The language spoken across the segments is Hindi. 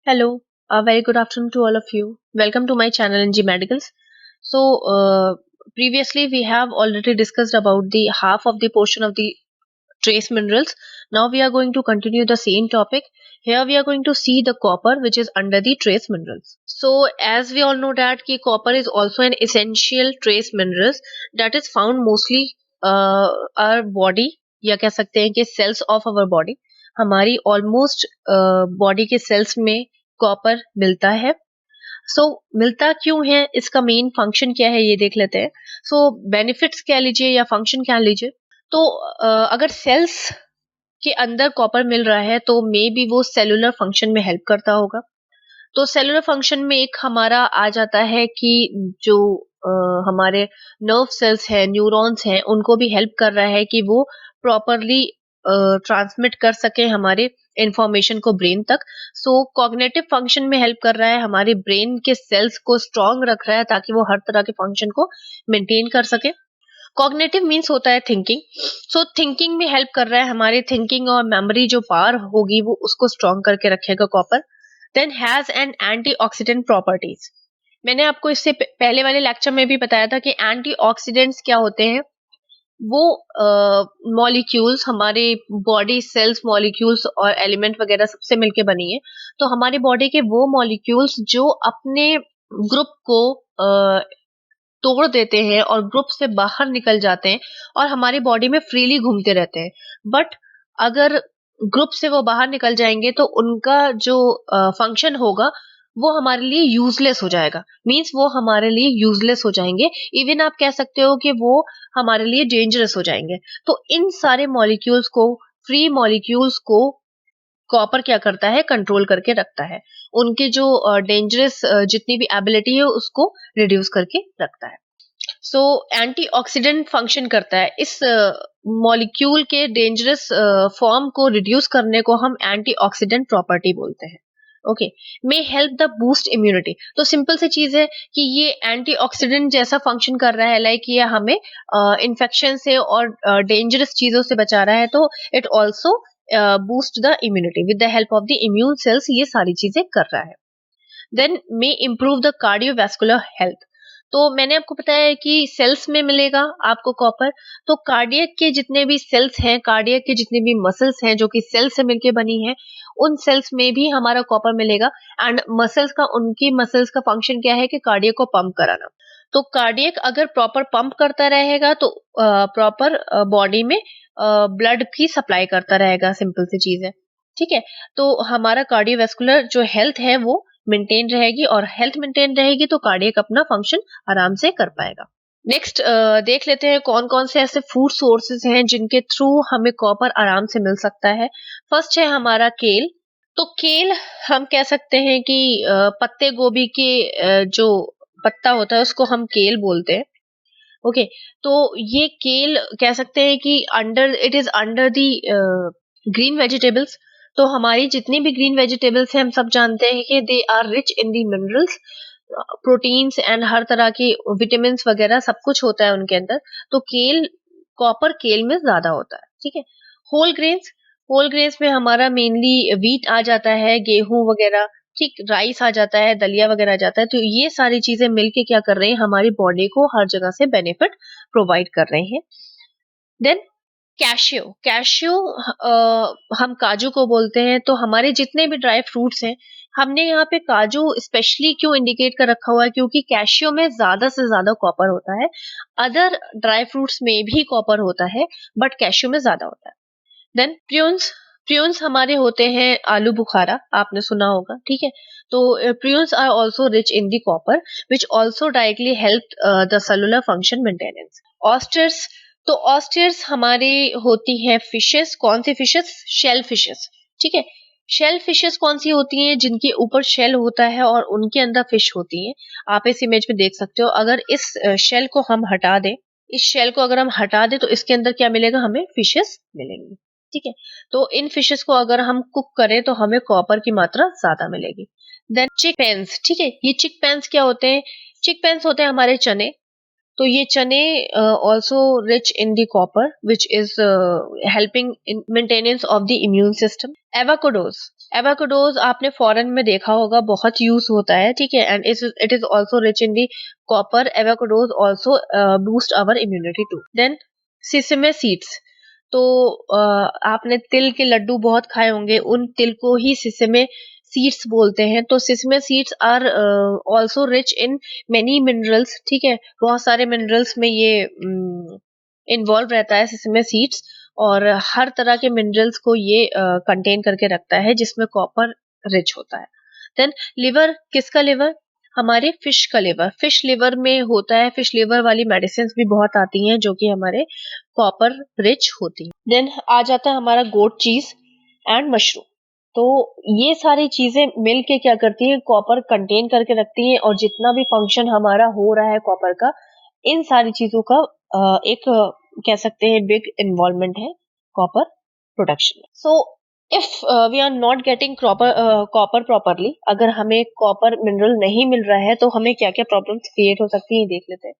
Hello, a very good afternoon to all of you. Welcome to my channel NG Medicals. So, previously we have already discussed about the half of the portion of the trace minerals. Now we are going to continue the same topic. Here we are going to see the copper which is under the trace minerals. So, as we all know that ki copper is also an essential trace minerals that is found mostly our body या कह सकते हैं कि cells of our body. हमारी ऑलमोस्ट बॉडी के सेल्स में कॉपर मिलता है। मिलता क्यों है, इसका मेन फंक्शन क्या है ये देख लेते हैं। बेनिफिट्स कह लीजिए या फंक्शन कह लीजिए। अगर सेल्स के अंदर कॉपर मिल रहा है तो मे बी वो सेलुलर फंक्शन में हेल्प करता होगा। तो सेलुलर फंक्शन में एक हमारा आ जाता है कि जो हमारे नर्व सेल्स हैं, न्यूरॉन्स हैं, उनको भी हेल्प कर रहा है कि वो प्रॉपरली ट्रांसमिट कर सके हमारे इंफॉर्मेशन को ब्रेन तक। कॉग्निटिव फंक्शन में हेल्प कर रहा है, हमारे ब्रेन के सेल्स को स्ट्रांग रख रहा है ताकि वो हर तरह के फंक्शन को मेंटेन कर सके। कॉग्निटिव मीन्स होता है थिंकिंग। थिंकिंग में हेल्प कर रहा है, हमारी थिंकिंग और मेमोरी जो पावर होगी वो उसको स्ट्रांग करके रखेगा copper. Then has an antioxidant properties. मैंने आपको इससे पहले वाले लेक्चर में भी बताया था कि एंटीऑक्सीडेंट्स क्या होते हैं। वो मॉलिक्यूल्स हमारे बॉडी सेल्स मॉलिक्यूल्स और एलिमेंट वगैरह सबसे मिलके बनी है। तो हमारे बॉडी के वो मॉलिक्यूल्स जो अपने ग्रुप को तोड़ देते हैं और ग्रुप से बाहर निकल जाते हैं और हमारी बॉडी में फ्रीली घूमते रहते हैं। बट अगर ग्रुप से वो बाहर निकल जाएंगे तो उनका जो फंक्शन होगा वो हमारे लिए यूजलेस हो जाएगा। मींस वो हमारे लिए यूजलेस हो जाएंगे। इवन आप कह सकते हो कि वो हमारे लिए डेंजरस हो जाएंगे। तो इन सारे मॉलिक्यूल्स को, फ्री मॉलिक्यूल्स को कॉपर क्या करता है, कंट्रोल करके रखता है। उनके जो डेंजरस जितनी भी एबिलिटी है उसको रिड्यूस करके रखता है। एंटीऑक्सीडेंट फंक्शन करता है। इस मॉलिक्यूल के डेंजरस फॉर्म को रिड्यूस करने को हम एंटीऑक्सीडेंट प्रॉपर्टी बोलते हैं। Okay, may help the boost immunity. तो सिंपल सी चीज है कि ये एंटीऑक्सीडेंट जैसा फंक्शन कर रहा है, लाइक ये हमें इन्फेक्शन से और डेंजरस चीजों से बचा रहा है। तो it also boost the immunity with the help of the immune cells. ये सारी चीजें कर रहा है। Then may improve the cardiovascular health. तो मैंने आपको बताया है कि सेल्स में मिलेगा आपको कॉपर। तो कार्डियक के जितने भी सेल्स हैं, कार्डियक के जितने भी मसल्स हैं जो कि सेल से मिलके बनी है, उन सेल्स में भी हमारा कॉपर मिलेगा। एंड उनकी मसल्स का फंक्शन क्या है कि कार्डियक को पंप कराना। तो कार्डियक अगर प्रॉपर पंप करता रहेगा तो प्रॉपर बॉडी में ब्लड की सप्लाई करता रहेगा। सिंपल सी चीज है, ठीक है। तो हमारा कार्डियोवैस्कुलर जो हेल्थ है वो मेंटेन रहेगी, और हेल्थ मेंटेन रहेगी तो कार्डियक अपना फंक्शन आराम से कर पाएगा। नेक्स्ट देख लेते हैं कौन कौन से ऐसे फूड सोर्सेज हैं जिनके थ्रू हमें कॉपर आराम से मिल सकता है। फर्स्ट है हमारा केल। तो केल हम कह सकते हैं कि पत्ते गोभी के जो पत्ता होता है उसको हम केल बोलते हैं। ओके, तो ये केल कह सकते हैं कि it is under the green vegetables. तो हमारी जितनी भी ग्रीन वेजिटेबल्स हैं हम सब जानते हैं कि they are rich in the minerals, proteins and हर तरह के विटामिन वगैरह सब कुछ होता है उनके अंदर। तो कॉपर केल में ज्यादा होता है, ठीक है। होल ग्रेन्स, होल ग्रेन्स में हमारा मेनली व्हीट आ जाता है, गेहूं वगैरह, ठीक, राइस आ जाता है, दलिया वगैरह आ जाता है। तो ये सारी चीजें मिलके क्या कर रहे हैं, हमारी बॉडी को हर जगह से बेनिफिट प्रोवाइड कर रहे हैं। देन कैशियो, हम काजू को बोलते हैं। तो हमारे जितने भी ड्राई फ्रूट्स हैं, हमने यहाँ पे काजू स्पेशली क्यों इंडिकेट कर रखा हुआ है, क्योंकि कैशियो में ज्यादा से ज्यादा कॉपर होता है। अदर ड्राई फ्रूट्स में भी कॉपर होता है बट कैशियो में ज्यादा होता है। देन प्रून्स, प्रून्स हमारे होते हैं आलू बुखारा, आपने सुना होगा, ठीक है। तो prunes are also rich in the copper which also directly help the cellular function maintenance. Oysters, तो ऑस्टर्स हमारे होती हैं फिशेस। कौन सी फिशेस? शेल फिशेस, ठीक है। शेल फिशेस कौन सी होती हैं? जिनके ऊपर शेल होता है और उनके अंदर फिश होती हैं। आप इस इमेज में देख सकते हो। अगर इस शेल को हम हटा दें, इस शेल को अगर हम हटा दें तो इसके अंदर क्या मिलेगा, हमें फिशेस मिलेंगी, ठीक है। तो इन फिशेस को अगर हम कुक करें तो हमें कॉपर की मात्रा ज्यादा मिलेगी। देन चिक पेन्स, ठीक है। ये चिक पेन्स क्या होते हैं? चिक पेन्स होते हैं हमारे चने। तो ये चने also rich in the copper which is helping in maintenance of the immune system. Avocados, avocados आपने फॉरेन में देखा होगा, बहुत यूज होता है, ठीक है, and it is also rich in the copper. Avocados also boost our immunity too. Then sesame seeds, तो आपने तिल के लड्डू बहुत खाए होंगे, उन तिल को ही सिसमे सीड्स बोलते हैं। तो sesame seeds are also rich in many minerals, ठीक है, बहुत सारे मिनरल्स में ये इन्वॉल्व रहता है सिसमे सीड्स, और हर तरह के मिनरल्स को ये कंटेन करके रखता है जिसमें कॉपर रिच होता है। देन लिवर, किसका लिवर? हमारे फिश का लिवर। फिश लिवर में होता है, फिश लिवर वाली मेडिसिन भी बहुत आती हैं जो कि हमारे कॉपर रिच होती है। देन आ जाता है हमारा गोट चीज एंड मशरूम। तो ये सारी चीजें मिल के क्या करती है, कॉपर कंटेन करके रखती हैं, और जितना भी फंक्शन हमारा हो रहा है कॉपर का, इन सारी चीजों का एक कह सकते हैं बिग इन्वॉल्वमेंट है कॉपर प्रोडक्शन में। So if we are not getting copper properly, अगर हमें कॉपर मिनरल नहीं मिल रहा है तो हमें क्या क्या प्रॉब्लम्स क्रिएट हो सकती है देख लेते हैं।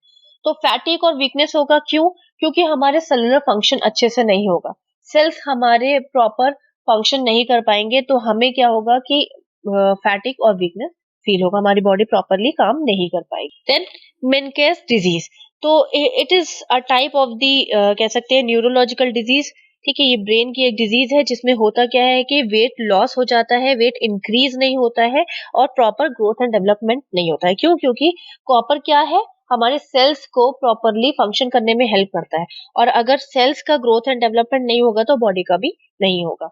तो फैटिक और वीकनेस होगा, क्यों? क्योंकि हमारे सेलुलर फंक्शन अच्छे से नहीं होगा, सेल्स हमारे प्रॉपर फंक्शन नहीं कर पाएंगे, तो हमें क्या होगा कि फैटिक और वीकनेस फील होगा, हमारी बॉडी प्रॉपरली काम नहीं कर पाएगी। देन मेनकेस डिजीज, तो it is a type of the कह सकते हैं न्यूरोलॉजिकल डिजीज, ठीक है, ये ब्रेन की एक डिजीज है जिसमें होता क्या है कि वेट लॉस हो जाता है, वेट इंक्रीज नहीं होता है, और प्रॉपर ग्रोथ एंड डेवलपमेंट नहीं होता है। क्यों? क्योंकि कॉपर क्या है, हमारे सेल्स को प्रॉपरली फंक्शन करने में हेल्प करता है, और अगर सेल्स का ग्रोथ एंड डेवलपमेंट नहीं होगा तो बॉडी का भी नहीं होगा।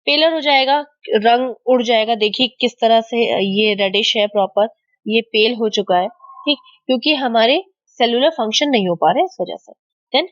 पेलर हो जाएगा, रंग उड़ जाएगा, देखिए किस तरह से ये रेडिश है, प्रॉपर ये पेल हो चुका है, ठीक, क्योंकि हमारे सेलुलर फंक्शन नहीं हो पा रहे इस वजह से। देन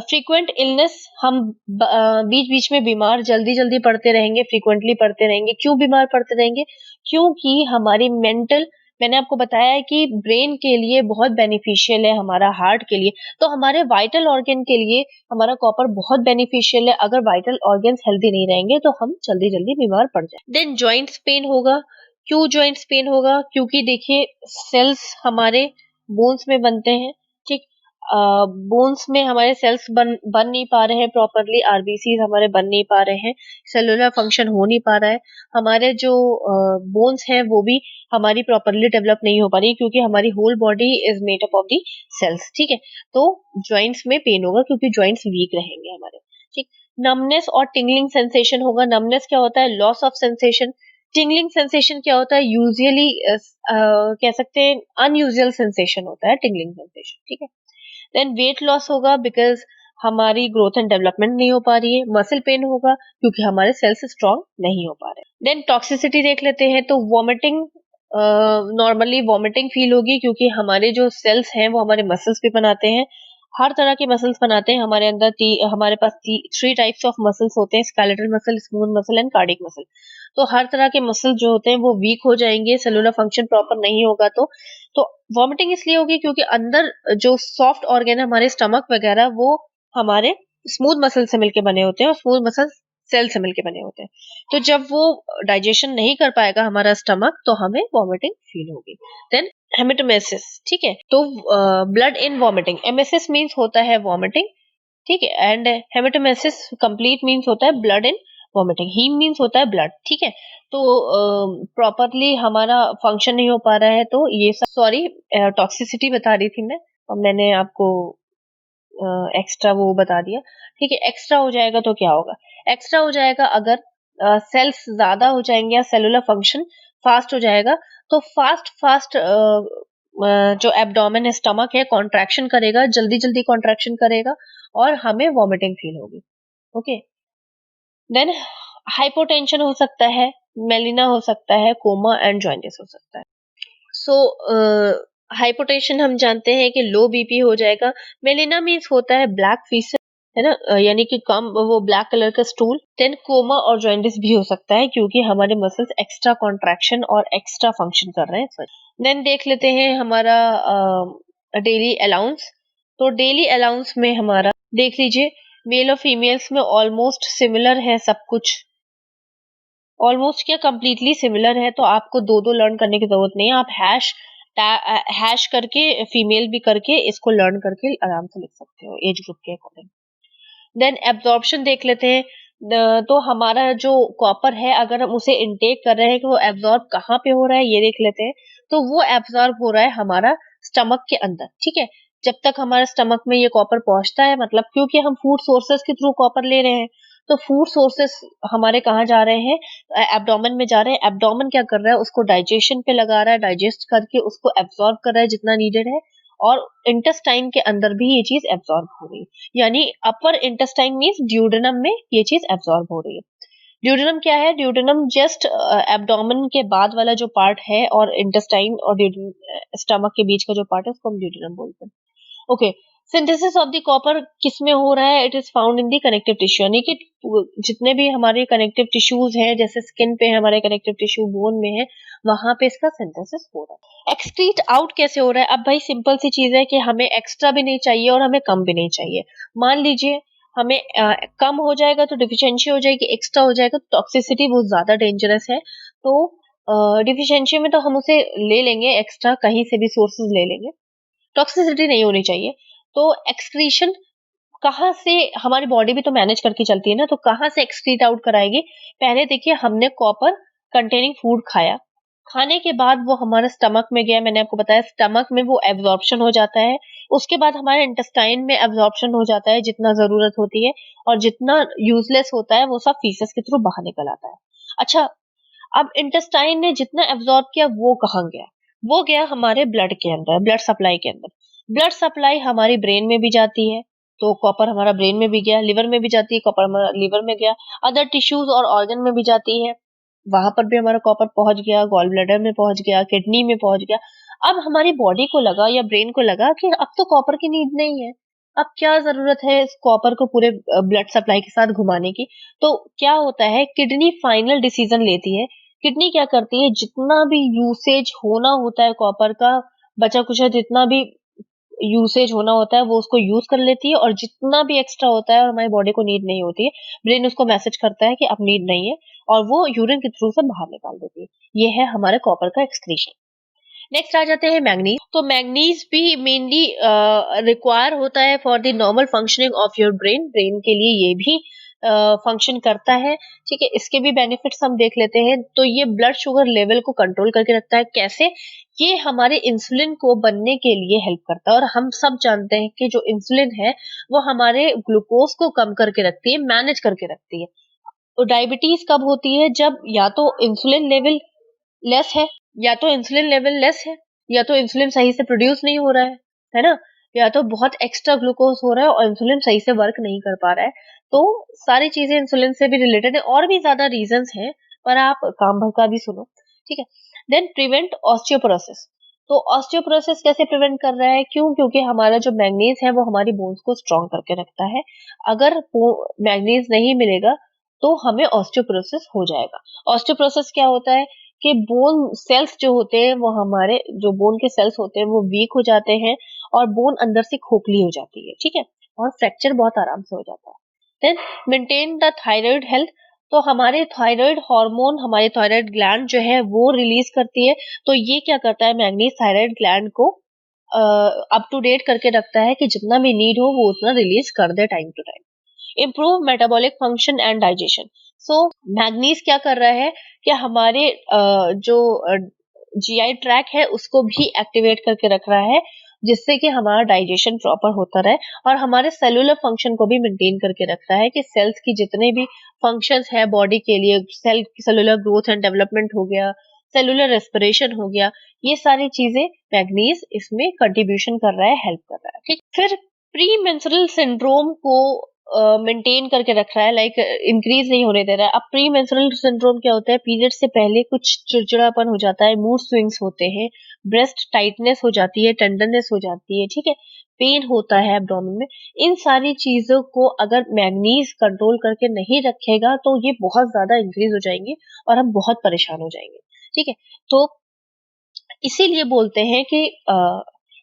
फ्रीक्वेंट इलनेस, हम बीच बीच में बीमार जल्दी जल्दी पड़ते रहेंगे, फ्रीक्वेंटली पड़ते रहेंगे। क्यों बीमार पड़ते रहेंगे? क्योंकि हमारी मेंटल, मैंने आपको बताया है कि ब्रेन के लिए बहुत बेनिफिशियल है, हमारा हार्ट के लिए, तो हमारे वाइटल ऑर्गन के लिए हमारा कॉपर बहुत बेनिफिशियल है। अगर वाइटल ऑर्गन्स हेल्दी नहीं रहेंगे तो हम जल्दी जल्दी बीमार पड़ जाए। देन जॉइंट्स पेन होगा। क्यों जॉइंट्स पेन होगा? क्योंकि देखिए सेल्स हमारे बोन्स में बनते हैं, ठीक, बोन्स में हमारे सेल्स बन नहीं पा रहे हैं प्रॉपरली, आरबीसीज हमारे बन नहीं पा रहे हैं, सेलुलर फंक्शन हो नहीं पा रहा है, हमारे जो बोन्स हैं वो भी हमारी प्रॉपरली डेवलप नहीं हो पा रही, क्योंकि हमारी whole body is made up of the cells, ठीक है। तो जॉइंट्स में पेन होगा क्योंकि जॉइंट्स वीक रहेंगे हमारे, ठीक। नमनेस और टिंगलिंग सेंसेशन होगा। नमनेस क्या होता है? Loss of sensation. Tingling sensation क्या होता है? यूजुअली कह सकते हैं अनयूजुअल सेंसेशन होता है टिंगलिंग सेंसेशन, ठीक है। देन वेट लॉस होगा, बिकॉज हमारी ग्रोथ एंड डेवलपमेंट नहीं हो पा रही है। मसल पेन होगा क्योंकि हमारे सेल्स स्ट्रांग नहीं हो पा रहे। देन टॉक्सिसिटी देख लेते हैं, तो वॉमिटिंग, नॉर्मली वॉमिटिंग फील होगी क्योंकि हमारे जो सेल्स हैं वो हमारे मसल्स भी बनाते हैं, हर तरह के मसल्स बनाते हैं हमारे अंदर। हमारे पास 3 टाइप्स ऑफ मसल्स होते हैं, skeletal muscle, smooth muscle and cardiac muscle. तो हर तरह के मसल जो होते हैं वो वीक हो जाएंगे, सेलुलर फंक्शन प्रॉपर नहीं होगा। तो वॉमिटिंग इसलिए होगी क्योंकि अंदर जो सॉफ्ट ऑर्गन है हमारे स्टमक वगैरह, वो हमारे स्मूथ मसल से मिलके बने होते हैं, और स्मूथ मसल सेल से मिलके बने होते हैं। तो जब वो डाइजेशन नहीं कर पाएगा हमारा स्टमक, तो हमें वॉमिटिंग फील होगी। देन हेमेटोमेसिस, ठीक है, तो blood in vomiting, MSS means होता है वॉमिटिंग, ठीक है, एंड हेमेटोमेसिस कंप्लीट मींस होता है blood in vomiting. Haem means होता है ब्लड, ठीक है। तो प्रॉपरली हमारा फंक्शन नहीं हो पा रहा है, तो ये सब, सॉरी, टॉक्सिसिटी बता रही थी मैं, और मैंने आपको एक्स्ट्रा वो बता दिया, ठीक है। एक्स्ट्रा हो जाएगा तो क्या होगा? एक्स्ट्रा हो जाएगा अगर सेल्स ज्यादा हो जाएंगे या सेलुलर फंक्शन फास्ट हो जाएगा, तो फास्ट फास्ट जो एब्डोमेन है, स्टमक है, कॉन्ट्रैक्शन करेगा, जल्दी जल्दी कॉन्ट्रैक्शन करेगा, और हमें वॉमिटिंग फील होगी, ओके। देन हाइपोटेंशन हो सकता है, मेलिना हो सकता है, कोमा एंड जॉइंटिस हो सकता है। सो हाइपोटेंशन हम जानते हैं कि लो बीपी हो जाएगा। मेलिना मीन्स होता है ब्लैक फीस, है ना, यानी कि कम वो ब्लैक कलर का स्टूल। देन कोमा और जॉइंटिस भी हो सकता है क्योंकि हमारे मसल्स एक्स्ट्रा कॉन्ट्रैक्शन और एक्स्ट्रा फंक्शन कर रहे हैं। देन देख लेते हैं हमारा डेली अलाउंस। तो डेली अलाउंस में हमारा देख लीजिए, मेल और फीमेल्स में ऑलमोस्ट सिमिलर है सब कुछ, ऑलमोस्ट क्या कंप्लीटली सिमिलर है, तो आपको दो दो लर्न करने की जरूरत नहीं है। आप हैश हैश करके फीमेल भी करके इसको लर्न करके आराम से लिख सकते हो एज ग्रुप के अकॉर्डिंग। देन एब्जॉर्प्शन देख लेते हैं। तो हमारा जो कॉपर है अगर हम उसे इनटेक कर रहे हैं कि वो एब्जॉर्ब कहाँ पे हो रहा है ये देख लेते हैं। तो वो एब्जॉर्ब हो रहा है हमारा स्टमक के अंदर, ठीक है। जब तक हमारे स्टमक में ये कॉपर पहुंचता है, मतलब क्योंकि हम फूड सोर्सेस के थ्रू कॉपर ले रहे हैं, तो फूड सोर्सेस हमारे कहाँ जा रहे हैं, एब्डोमेन में जा रहे हैं। एब्डोमेन क्या कर रहा है, उसको डाइजेशन पे लगा रहा है, डाइजेस्ट करके उसको एब्जॉर्ब कर रहा है जितना नीडेड है, और इंटेस्टाइन के अंदर भी ये चीज एब्जॉर्ब हो रही है। यानी अपर इंटेस्टाइन मींस ड्यूडेनम में ये चीज एब्जॉर्ब हो रही है। ड्यूडेनम क्या है, ड्यूडेनम जस्ट एब्डोमेन के बाद वाला जो पार्ट है, और इंटेस्टाइन और स्टमक के बीच का जो पार्ट है उसको हम ड्यूडेनम बोलते हैं। Okay, synthesis of the copper किस में हो रहा है, it is found in the connective tissue, यानी कि जितने भी हमारे कनेक्टिव टिश्यूज हैं, जैसे स्किन पे हमारे कनेक्टिव टिश्यू, बोन में है, वहां पे इसका सिंथेसिस हो रहा है। एक्सक्रीट आउट कैसे हो रहा है, अब भाई सिंपल सी चीज है कि हमें एक्स्ट्रा भी नहीं चाहिए और हमें कम भी नहीं चाहिए। मान लीजिए हमें कम हो जाएगा तो डिफिशियंसी हो जाएगी, एक्स्ट्रा हो जाएगा तो टॉक्सिसिटी बहुत ज्यादा डेंजरस है। तो डिफिशियंसी में तो हम उसे ले लेंगे, एक्स्ट्रा कहीं से भी सोर्सेज ले लेंगे, टॉक्सिसिटी नहीं होनी चाहिए। तो एक्सक्रीशन कहाँ से, हमारी बॉडी भी तो मैनेज करके चलती है ना, तो कहाँ से एक्सक्रीट आउट कराएगी। पहले देखिए हमने कॉपर कंटेनिंग फूड खाया, खाने के बाद वो हमारे स्टमक में गया, मैंने आपको बताया स्टमक में वो एब्जॉर्प्शन हो जाता है। उसके बाद हमारे इंटेस्टाइन में एब्जॉर्प्शन हो जाता है जितना जरूरत होती है, और जितना यूजलेस होता है वो सब फीसस के थ्रू बाहर निकल आता है। अच्छा, अब इंटेस्टाइन ने जितना एब्जॉर्ब किया वो कहाँ गया, वो गया हमारे ब्लड के अंदर, ब्लड सप्लाई के अंदर। ब्लड सप्लाई हमारी ब्रेन में भी जाती है, तो कॉपर हमारा ब्रेन में भी गया, लिवर में भी जाती है, कॉपर हमारा लिवर में गया, अदर टिश्यूज और ऑर्गन में भी जाती है, वहां पर भी हमारा कॉपर पहुंच गया, गॉल ब्लैडर में पहुंच गया, किडनी में पहुंच गया। अब हमारी बॉडी को लगा या ब्रेन को लगा कि अब तो कॉपर की नीड नहीं है, अब क्या जरूरत है इस कॉपर को पूरे ब्लड सप्लाई के साथ घुमाने की। तो क्या होता है, किडनी फाइनल डिसीजन लेती है। किडनी क्या करती है, जितना भी यूसेज होना होता है कॉपर का, बचा कुछ जितना भी यूसेज होना होता है वो उसको यूज कर लेती है, और जितना भी एक्स्ट्रा होता है और हमारी बॉडी को नीड नहीं होती है, ब्रेन उसको मैसेज करता है कि अब नीड नहीं है, और वो यूरिन के थ्रू से बाहर निकाल देती है। ये है हमारे कॉपर का एक्सक्रीशन। नेक्स्ट आ जाते हैं मैग्नीज। तो मैग्नीज भी मेनली रिक्वायर होता है for the normal functioning of your brain, brain के लिए ये भी फंक्शन करता है, ठीक है। इसके भी बेनिफिट्स हम देख लेते हैं। तो ये ब्लड शुगर लेवल को कंट्रोल करके रखता है, कैसे, ये हमारे इंसुलिन को बनने के लिए हेल्प करता है, और हम सब जानते हैं कि जो इंसुलिन है वो हमारे ग्लूकोज को कम करके रखती है, मैनेज करके रखती है। तो डायबिटीज कब होती है, जब या तो इंसुलिन लेवल लेस है, या तो इंसुलिन सही से प्रोड्यूस नहीं हो रहा है ना, या तो बहुत एक्स्ट्रा ग्लूकोज हो रहा है और इंसुलिन सही से वर्क नहीं कर पा रहा है। तो सारी चीजें इंसुलिन से भी रिलेटेड है, और भी ज्यादा रीजंस हैं, पर आप काम भर का भी सुनो, ठीक है। Then prevent osteoporosis. तो ऑस्टियोपोरोसिस कैसे प्रिवेंट कर रहा है, क्यों, क्योंकि हमारा जो मैग्नीज है वो हमारी बोन्स को स्ट्रॉन्ग करके रखता है। अगर मैग्नीज नहीं मिलेगा तो हमें ऑस्टियोपोरोसिस हो जाएगा। ऑस्टियोपोरोसिस क्या होता है कि बोन सेल्स जो होते हैं, वो हमारे जो बोन के सेल्स होते हैं वो वीक हो जाते हैं, और बोन अंदर से खोखली हो जाती है, ठीक है, और फ्रैक्चर बहुत आराम से हो जाता है। Then maintain the thyroid health. तो हमारे थायराइड हार्मोन, हमारे थायराइड ग्लैंड जो है वो रिलीज करती है। तो ये क्या करता है, मैग्नीज थायराइड ग्लैंड को अप टू डेट करके रखता है कि जितना भी नीड हो वो उतना रिलीज कर दे time to time. Improve metabolic function and digestion. So manganese क्या कर रहा है कि हमारे जो जीआई ट्रैक है उसको भी एक्टिवेट करके रख रहा है, जिससे कि हमारा डाइजेशन प्रॉपर होता रहे, और हमारे सेलुलर फंक्शन को भी मेंटेन करके रखता है कि सेल्स की जितने भी फंक्शंस है बॉडी के लिए, सेलुलर ग्रोथ एंड डेवलपमेंट हो गया, सेलुलर रेस्पिरेशन हो गया, ये सारी चीजें मैग्नीज इसमें कंट्रीब्यूशन कर रहा है, हेल्प कर रहा है, ठीक। फिर प्री मेंस्ट्रुअल सिंड्रोम को मेंटेन करके रख रहा है, लाइक इंक्रीज नहीं होने दे रहा है। अब प्री मेंस्ट्रुअल सिंड्रोम क्या होता है, पीरियड से पहले कुछ चिड़चिड़ापन हो जाता है, मूड स्विंग्स होते हैं, ब्रेस्ट टाइटनेस हो जाती है, टेंडरनेस हो जाती है, ठीक है, पेन होता है एब्डोमेन में। इन सारी चीजों को अगर मैग्नीज कंट्रोल करके नहीं रखेगा तो ये बहुत ज्यादा इंक्रीज हो जाएंगे और हम बहुत परेशान हो जाएंगे, ठीक है। तो इसीलिए बोलते हैं कि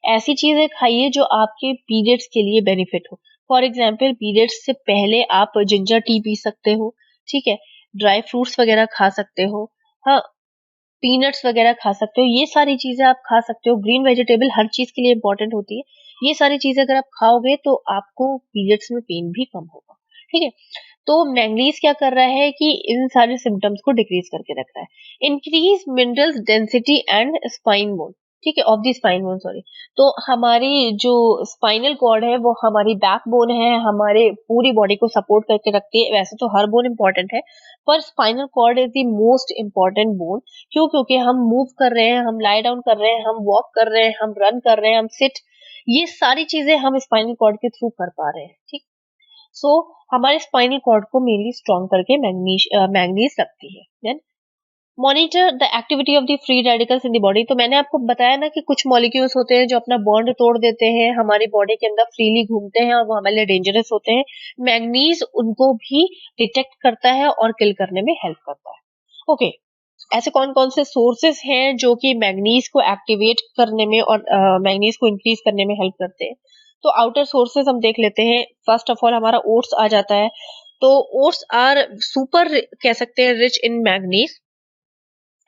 ऐसी चीजें खाइए जो आपके पीरियड्स के लिए बेनिफिट हो। फॉर एग्जाम्पल, पीरियड्स से पहले आप जिंजर टी पी सकते हो, ठीक है, ड्राई फ्रूट्स वगैरह खा सकते हो। हाँ, पीनट्स वगैरह खा सकते हो, ये सारी चीजें आप खा सकते हो। ग्रीन वेजिटेबल हर चीज के लिए इंपॉर्टेंट होती है। ये सारी चीजें अगर आप खाओगे तो आपको पीरियड्स में पेन भी कम होगा। ठीक है, तो मैंगनीज क्या कर रहा है कि इन सारे सिम्टम्स को डिक्रीज करके रख रहा है। Increase minerals density and spine bone, ठीक है, of the spine bone, sorry. तो हमारी जो स्पाइनल कॉर्ड है वो हमारी बैकबोन है, हमारे पूरी बॉडी को सपोर्ट करके रखती है। वैसे तो हर बोन इंपॉर्टेंट है, पर spinal cord is the most important bone. क्यों? क्योंकि हम मूव कर रहे हैं, हम लाई डाउन कर रहे हैं, हम वॉक कर रहे हैं, हम रन कर रहे हैं, हम सिट, ये सारी चीजें हम स्पाइनल कॉर्ड के थ्रू कर पा रहे हैं। ठीक, सो हमारे स्पाइनल कॉर्ड को मेनली स्ट्रॉन्ग करके मैंगनीज रखती है। Then monitor the activity of the free radicals in the body. तो मैंने आपको बताया ना कि कुछ मॉलिक्यूल्स होते हैं जो अपना बॉन्ड तोड़ देते हैं, हमारी बॉडी के अंदर फ्रीली घूमते हैं और वो हमारे लिए डेंजरस होते हैं। मैंगनीज उनको भी डिटेक्ट करता है और किल करने में हेल्प करता है। ओके, ऐसे कौन कौन से सोर्सेस हैं जो कि मैंगनीज को एक्टिवेट करने में और मैंगनीज को इंक्रीज करने में हेल्प करते हैं? तो आउटर सोर्सेस हम देख लेते हैं। फर्स्ट ऑफ ऑल हमारा ओट्स आ जाता है। तो ओट्स आर सुपर, कह सकते हैं, rich in manganese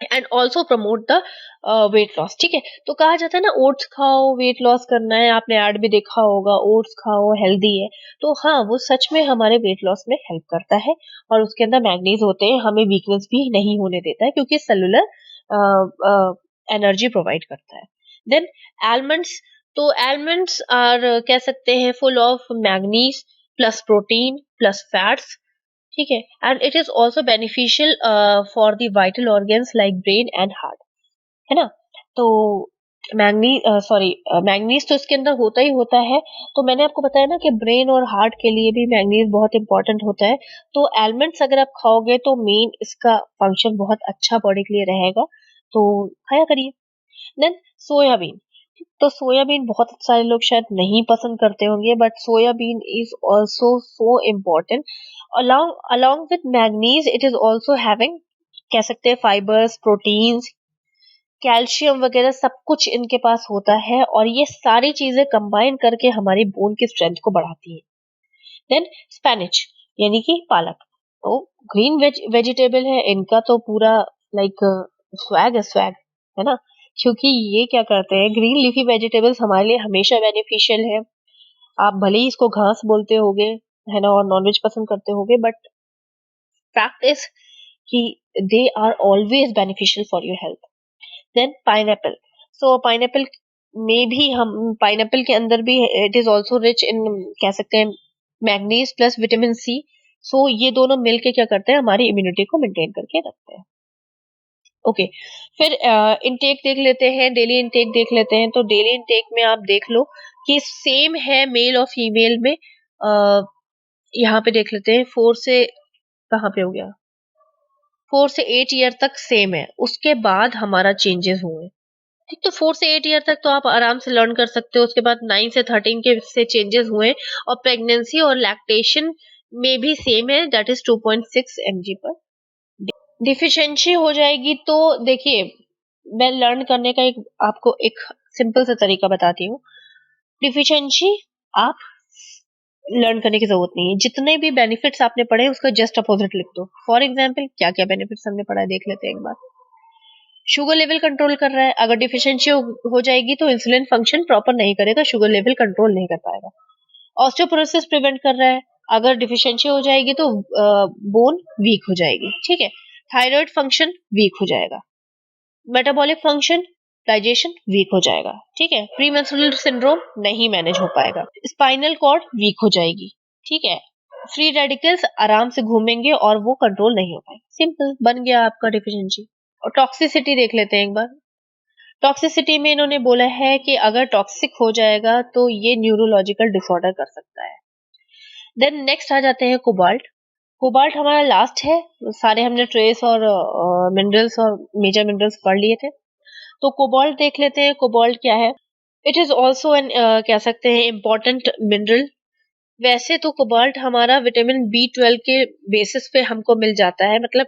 and also promote the weight loss. ठीक है, तो कहा जाता है ना, ओट्स खाओ, वेट लॉस करना है। आपने ऐड भी देखा होगा, ओट्स खाओ, हेल्दी है। तो हाँ, वो सच में हमारे वेट लॉस में हेल्प करता है और उसके अंदर मैग्नीज होते हैं, हमें वीकनेस भी नहीं होने देता है क्योंकि सेलुलर एनर्जी प्रोवाइड करता है। देन आलमंड्स, तो आलमंड्स आर, कह सकते हैं, full of manganese plus protein plus fats. ठीक है, and it is also beneficial for the vital organs like brain and heart, है ना। तो मैंगनीज तो इसके अंदर होता ही होता है। तो मैंने आपको बताया ना कि ब्रेन और हार्ट के लिए भी मैंगनीज बहुत इंपॉर्टेंट होता है। तो आलमंड्स अगर आप खाओगे तो मेन इसका फंक्शन बहुत अच्छा बॉडी के लिए रहेगा, तो खाया करिए। देन सोयाबीन, तो सोयाबीन बहुत सारे लोग शायद नहीं पसंद करते होंगे, but soybean is also so important. along with manganese it is also having, कह सकते हैं, फाइबर्स, प्रोटीन्स, कैल्शियम वगैरह सब कुछ इनके पास होता है और ये सारी चीजें कंबाइन करके हमारी बोन की स्ट्रेंथ को बढ़ाती है। देन स्पेनिच, यानी कि पालक, तो ग्रीन वेजिटेबल है, इनका तो पूरा लाइक स्वैग है, स्वैग, है ना। क्योंकि ये क्या करते हैं, ग्रीन लीफी वेजिटेबल्स हमारे लिए हमेशा बेनिफिशियल है। आप भले ही इसको घास बोलते होगे, है ना, और नॉनवेज पसंद करते होगे, बट फैक्ट इज कि they are always beneficial for your health. Then pineapple, so pineapple में भी हम, पाइनएप्पल के अंदर भी it is also rich in, कह सकते हैं, manganese plus vitamin C. So ये दोनों मिलके क्या करते हैं, हमारी इम्यूनिटी को मेंटेन करके रखते हैं। ओके, फिर इनटेक देख लेते हैं, डेली इनटेक देख लेते हैं। तो डेली इनटेक में आप देख लो कि सेम है मेल और फीमेल में। यहाँ पे देख लेते हैं, 4 से, कहाँ पे हो गया, 4 से 8 ईयर तक सेम है, उसके बाद हमारा चेंजेस हुए। ठीक, तो 4 से 8 ईयर तक तो आप आराम से लर्न कर सकते हो, उसके बाद 9 से 13 के से चेंजेस हुए। और प्रेगनेंसी और लैक्टेशन में भी सेम है, दैट इज 2.6 mg पर। डिफिशियंसी हो जाएगी तो देखिए, मैं लर्न करने का एक आपको एक सिंपल सा तरीका बताती हूँ। डिफिशियंसी आप लर्न करने की जरूरत नहीं है, जितने भी बेनिफिट्स आपने पढ़े हैं उसका जस्ट अपोजिट लिख दो। फॉर एग्जाम्पल, क्या क्या बेनिफिट्स हमने पढ़ा है देख लेते हैं एक बार। शुगर लेवल कंट्रोल कर रहा है, अगर डिफिशियंसी हो जाएगी तो इंसुलिन फंक्शन प्रॉपर नहीं करेगा, शुगर लेवल कंट्रोल नहीं कर पाएगा। ऑस्टियोपोरोसिस प्रिवेंट कर रहा है, अगर डिफिशियंसी हो जाएगी तो बोन वीक हो जाएगी। ठीक है, थायराइड फंक्शन वीक हो जाएगा, मेटाबॉलिक फंक्शन, डाइजेशन वीक हो जाएगा। ठीक है, प्री मेंस्ट्रुअल सिंड्रोम नहीं मैनेज हो पाएगा, स्पाइनल कॉर्ड वीक हो जाएगी। ठीक है, फ्री रेडिकल्स आराम से घूमेंगे और वो कंट्रोल नहीं हो पाएगा। सिंपल, बन गया आपका डिफिशियंसी। और टॉक्सिसिटी देख लेते हैं एक बार। टॉक्सिसिटी में इन्होंने बोला है कि अगर टॉक्सिक हो जाएगा तो ये न्यूरोलॉजिकल डिसऑर्डर कर सकता है। देन नेक्स्ट आ जाते हैं कोबाल्ट। कोबाल्ट हमारा लास्ट है, सारे हमने ट्रेस और मिनरल्स और मेजर मिनरल्स पढ़ लिए थे। तो कोबाल्ट देख लेते हैं, कोबाल्ट क्या है। इट इज ऑल्सो एन, कह सकते हैं, इम्पोर्टेंट मिनरल। वैसे तो कोबाल्ट हमारा विटामिन B12 के बेसिस पे हमको मिल जाता है, मतलब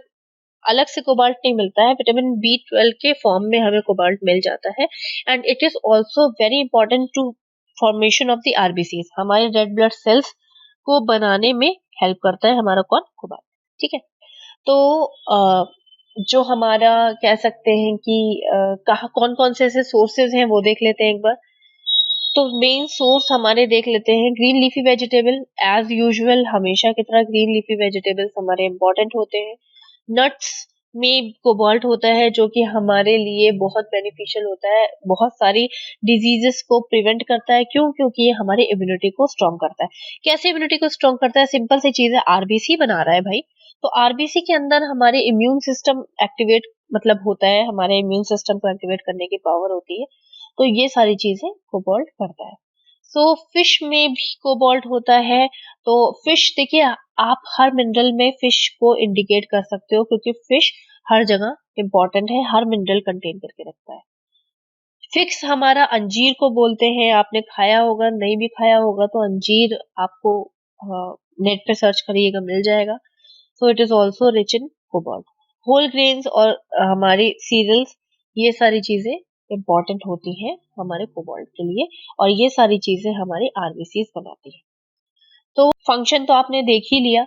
अलग से कोबाल्ट नहीं मिलता है, विटामिन B12 के फॉर्म में हमें कोबाल्ट मिल जाता है। And it is also very important to formation of the RBCs, हमारे रेड ब्लड सेल्स को बनाने में हेल्प करता है हमारा कौन, कोबाल्ट। ठीक है, तो जो हमारा कह सकते हैं कि कहाँ कौन कौन से ऐसे सोर्सेज हैं वो देख लेते हैं एक बार। तो मेन सोर्स हमारे देख लेते हैं green leafy vegetable. As usual हमेशा की तरह ग्रीन लीफी वेजिटेबल्स हमारे इम्पोर्टेंट होते हैं। नट्स में कोबाल्ट होता है जो कि हमारे लिए बहुत बेनिफिशियल होता है, बहुत सारी डिजीजेस को प्रिवेंट करता है। क्यों? क्योंकि ये हमारी इम्यूनिटी को स्ट्रॉन्ग करता है। कैसे इम्यूनिटी को स्ट्रॉन्ग करता है? सिंपल सी चीज है, आरबीसी बना रहा है भाई। तो आरबीसी के अंदर हमारे इम्यून सिस्टम एक्टिवेट मतलब होता है, हमारे इम्यून सिस्टम को एक्टिवेट करने की पावर होती है। तो ये सारी चीजें कोबाल्ट करता है। सो फिश में भी कोबाल्ट होता है। तो फिश देखिए, आप हर मिनरल में फिश को इंडिकेट कर सकते हो क्योंकि फिश हर जगह इंपॉर्टेंट है, हर मिनरल कंटेन करके रखता है। फिक्स हमारा अंजीर को बोलते हैं, आपने खाया होगा, नहीं भी खाया होगा तो अंजीर आपको नेट पे सर्च करिएगा मिल जाएगा। So it is also rich in cobalt. Whole grains और हमारी सीरियल्स, ये सारी चीजें इंपॉर्टेंट होती हैं हमारे कोबाल्ट के लिए, और ये सारी चीजें हमारी आरबीसीज बनाती है। तो फंक्शन तो आपने देख ही लिया।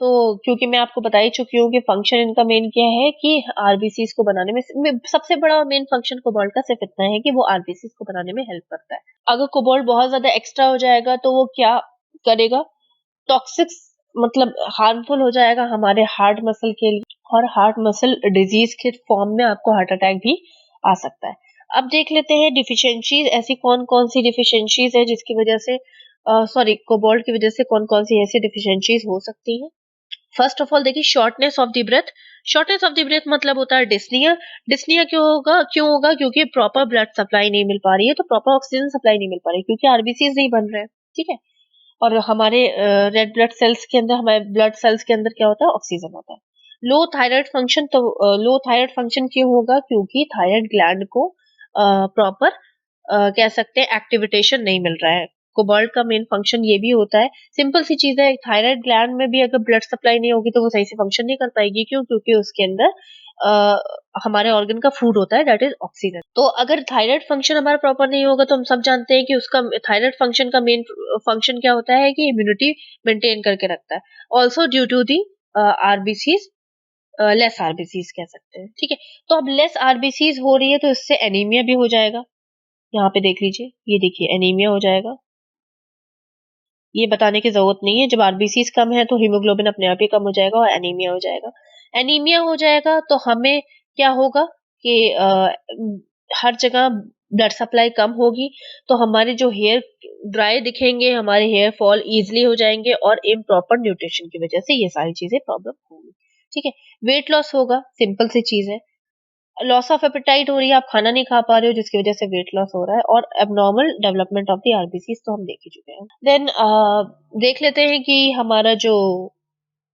तो क्योंकि मैं आपको बता ही चुकी हूँ कि फंक्शन इनका मेन क्या है कि आरबीसीज को बनाने में सबसे बड़ा मेन फंक्शन कोबाल्ट का सिर्फ इतना है कि वो आरबीसीज को बनाने में हेल्प करता है। अगर कोबाल्ट बहुत ज्यादा एक्स्ट्रा हो जाएगा तो वो क्या करेगा? टॉक्सिक मतलब हार्मफुल हो जाएगा हमारे हार्ट मसल के लिए, और हार्ट मसल डिजीज के फॉर्म में आपको हार्ट अटैक भी आ सकता है। अब देख लेते हैं डिफिशियंसीज, ऐसी कौन कौन सी डिफिशियंसीज है जिसकी वजह से सॉरी कोबाल्ट की वजह से कौन कौन सी ऐसी डिफिशियंसीज हो सकती हैं। फर्स्ट ऑफ ऑल देखिए, shortness of the breath. Shortness of the breath मतलब होता है डिस्निया। डिस्निया क्यों होगा? क्योंकि प्रॉपर ब्लड सप्लाई नहीं मिल पा रही है, तो प्रॉपर ऑक्सीजन सप्लाई नहीं मिल पा रही क्योंकि आरबीसीज नहीं बन रहे हैं। ठीक है। और हमारे रेड ब्लड सेल्स के अंदर, हमारे ब्लड सेल्स के अंदर क्या होता है? ऑक्सीजन होता है। लो थायराइड फंक्शन, तो लो थायराइड फंक्शन क्यों होगा? क्योंकि थायराइड ग्लैंड को प्रॉपर कह सकते हैं एक्टिविटेशन नहीं मिल रहा है। कोबाल्ट का मेन फंक्शन ये भी होता है। सिंपल सी चीज है, थायराइड ग्लैंड में भी अगर ब्लड सप्लाई नहीं होगी तो वो सही से फंक्शन नहीं कर पाएगी। क्यों? क्योंकि उसके अंदर हमारे ऑर्गन का फूड होता है, दैट इज ऑक्सीजन। तो अगर थायराइड फंक्शन हमारा प्रॉपर नहीं होगा तो हम सब जानते हैं कि उसका थायराइड फंक्शन का मेन फंक्शन क्या होता है कि इम्यूनिटी मेंटेन करके रखता है। Also due to the RBCs, less RBCs कह सकते हैं। ठीक है। तो अब लेस आरबीसीज हो रही है तो इससे एनीमिया भी हो जाएगा। यहाँ पे देख लीजिए, ये देखिए एनीमिया हो जाएगा। ये बताने की जरूरत नहीं है, जब आरबीसीज कम है तो हीमोग्लोबिन अपने आप ही कम हो जाएगा और एनीमिया हो जाएगा। एनीमिया हो जाएगा तो हमें क्या होगा कि हर जगह ब्लड सप्लाई कम होगी, तो हमारे जो हेयर ड्राई दिखेंगे, हमारे हेयर फॉल इजिली हो जाएंगे, और इम्प्रॉपर न्यूट्रिशन की वजह से ये सारी चीजें प्रॉब्लम होंगी। ठीक है। वेट लॉस होगा, सिंपल सी चीज है। लॉस ऑफ एपेटाइट हो रही है, आप खाना नहीं खा पा रहे हो जिसकी वजह से वेट लॉस हो रहा है, और abnormal development of the RBCs तो हम देख ही चुके हैं। देन देख लेते हैं कि हमारा जो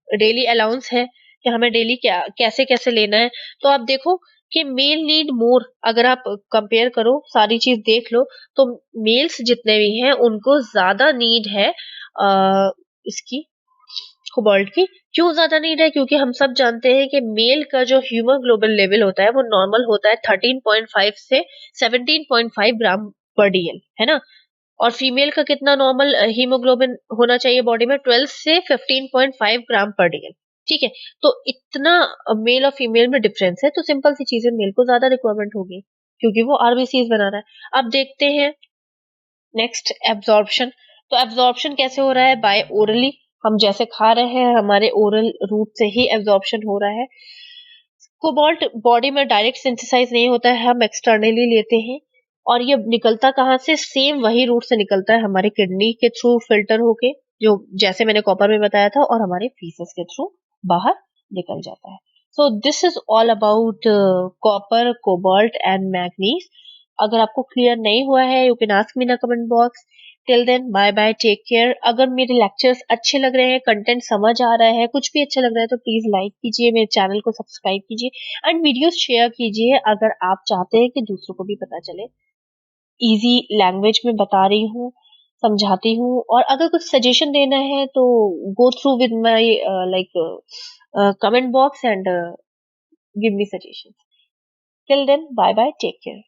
डेली अलाउंस है कि हमें डेली क्या कैसे कैसे लेना है। तो आप देखो कि मेल नीड मोर, अगर आप कंपेयर करो सारी चीज देख लो, तो मेल्स जितने भी हैं उनको ज्यादा नीड है इसकी, कोबाल्ट की। क्यों ज्यादा नीड है? क्योंकि हम सब जानते हैं कि मेल का जो हीमोग्लोबिन लेवल होता है वो नॉर्मल होता है 13.5 से 17.5 ग्राम पर डीएल, है ना। और फीमेल का कितना नॉर्मल हीमोग्लोबिन होना चाहिए बॉडी में? 12 से 15.5 ग्राम पर डीएल। ठीक है। तो इतना मेल और फीमेल में डिफरेंस है, तो सिंपल सी चीज है, मेल को ज्यादा रिक्वायरमेंट होगी क्योंकि वो आरबीसीज बना रहा है। अब देखते हैं नेक्स्ट, एब्जॉर्प्शन। तो एब्जॉर्प्शन कैसे हो रहा है? By orally. हम जैसे खा रहे हैं हमारे ओरल रूट से ही एब्जॉर्प्शन हो रहा है। कोबाल्ट बॉडी में डायरेक्ट सिंथेसाइज नहीं होता है, हम एक्सटर्नली लेते हैं। और ये निकलता कहाँ से? सेम वही रूट से निकलता है, हमारे किडनी के थ्रू फिल्टर होके, जो जैसे मैंने कॉपर में बताया था, और हमारे फीसस के थ्रू बाहर निकल जाता है। So this is all about copper, cobalt and manganese. अगर आपको क्लियर नहीं हुआ है, you can ask me in comment box. Till then bye bye, take care. अगर मेरे लेक्चर्स अच्छे लग रहे हैं, कंटेंट समझ आ रहा है, कुछ भी अच्छा लग रहा है, तो प्लीज लाइक कीजिए, मेरे चैनल को सब्सक्राइब कीजिए एंड वीडियोस शेयर कीजिए अगर आप चाहते हैं कि दूसरों को भी पता चले। इजी लैंग्वेज में बता रही हूँ, समझाती हूँ। और अगर कुछ सजेशन देना है तो go through with my like comment box and give me suggestion. Till then bye bye, take care.